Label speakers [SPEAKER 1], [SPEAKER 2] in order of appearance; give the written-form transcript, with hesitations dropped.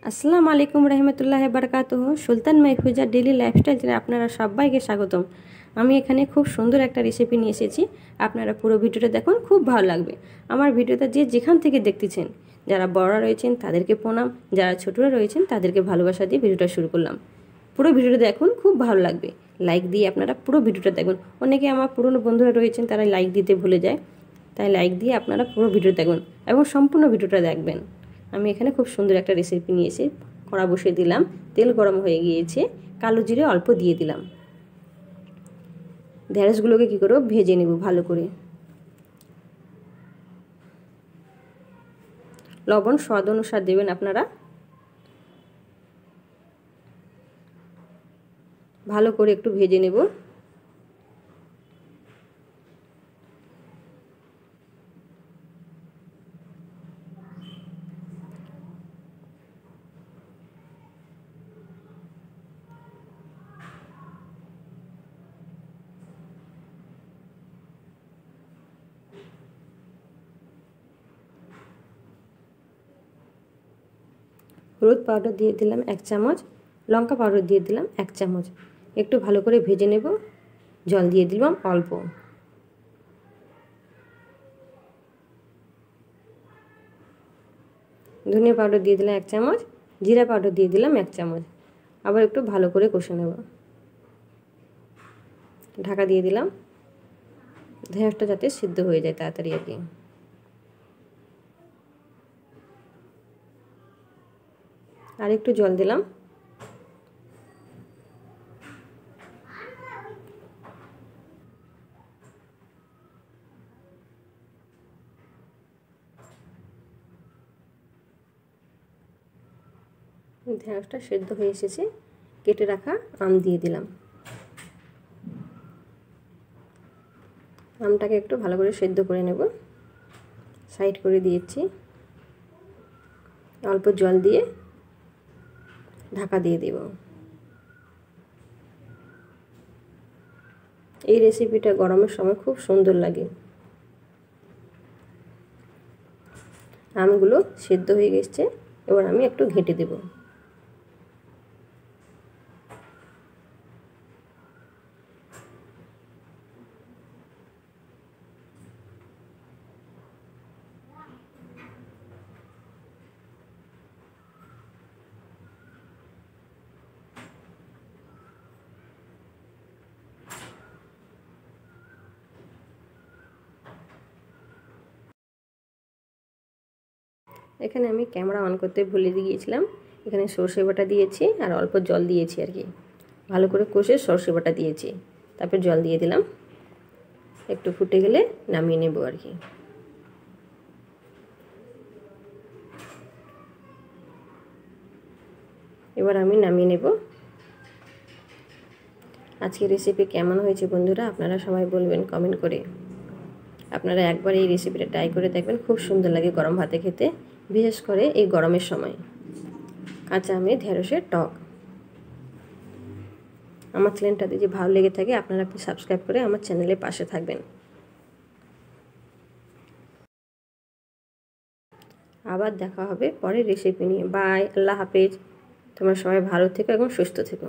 [SPEAKER 1] আসসালামু আলাইকুম রহমতুল্লাহি বারাকাতুহু। সুলতান মাহফুজা ডেইলি লাইফস্টাইল চ্যানেলে আপনারা সবাইকে স্বাগতম। আমি এখানে খুব সুন্দর একটা রেসিপি নিয়ে এসেছি। আপনারা পুরো ভিডিওটা দেখুন, খুব ভালো লাগবে। আমার ভিডিওটা যে যেখান থেকে দেখতেছেন, যারা বড়রা রয়েছেন তাদেরকে প্রণাম, যারা ছোটরা রয়েছেন তাদেরকে ভালোবাসা দিয়ে ভিডিওটা শুরু করলাম। পুরো ভিডিওটা দেখুন, খুব ভালো লাগবে। লাইক দিয়ে আপনারা পুরো ভিডিওটা দেখুন। অনেকে আমার পুরনো বন্ধুরা রয়েছেন, তারা লাইক দিতে ভুলে যায়, তাই লাইক দিয়ে আপনারা পুরো ভিডিও দেখুন এবং সম্পূর্ণ ভিডিওটা দেখবেন। আমি এখানে খুব সুন্দর একটা রেসিপি নিয়েছি। কড়া বসিয়ে দিলাম, তেল গরম হয়ে গিয়েছে, কালো জিরে অল্প দিয়ে দিলাম। ঢেঁড়সগুলোকে কী করব, ভেজে নেব ভালো করে। লবণ স্বাদ অনুসার দেবেন আপনারা। ভালো করে একটু ভেজে নেব। হলুদ পাউডার দিয়ে দিলাম 1 চামচ, লঙ্কা পাউডার দিয়ে দিলাম 1 চামচ। একটু ভালো করে ভেজে নেব। জল দিয়ে দিলাম অল্প। ধনিয়া পাউডার দিয়ে দিলাম 1 চামচ, জিরা পাউডার দিয়ে দিলাম 1 চামচ। আবার একটু ভালো করে কষে নেব। ঢাকা দিয়ে দিলাম, ঢেঁড়সটা যাতে সিদ্ধ হয়ে যায় তাড়াতাড়ি আর কি। আর একটু জল দিলাম। ঢেঁড়সটা সেদ্ধ হয়ে এসেছে। কেটে রাখা আম দিয়ে দিলাম। আমটাকে একটু ভালো করে সেদ্ধ করে নেব। সাইড করে দিয়েছি। অল্প জল দিয়ে ঢাকা দিয়ে দেব। এই রেসিপিটা গরমের সময় খুব সুন্দর লাগে। আমগুলো সেদ্ধ হয়ে গেছে, এবার আমি একটু ঘেঁটে দেব। এখানে আমি ক্যামেরা অন করতে ভুলে গিয়েছিলাম। এখানে সর্ষে বাটা দিয়েছি আর অল্প জল দিয়েছি আর কি। ভালো করে কষে সর্ষে বাটা দিয়েছি, তারপর জল দিয়ে দিলাম। একটু ফুটে গেলে নামিয়ে নেব আর কি। এবার আমি নামিয়ে নেব। আজকের রেসিপি কেমন হয়েছে বন্ধুরা, আপনারা সবাই বলবেন কমেন্ট করে। আপনারা একবার এই রেসিপিটা ট্রাই করে দেখবেন, খুব সুন্দর লাগে গরম ভাতে খেতে, বিশেষ করে এই গরমের সময়। কাঁচা আমে ঢেঁড়সের টক। আমার চ্যানেলটা যদি ভালো লেগে থাকে আপনারা একটু সাবস্ক্রাইব করে আমার চ্যানেলের পাশে থাকবেন। আবার দেখা হবে পরের রেসিপি নিয়ে। বাই, আল্লাহ হাফেজ। তোমরা সবাই ভালো থেকো এবং সুস্থ থেকো।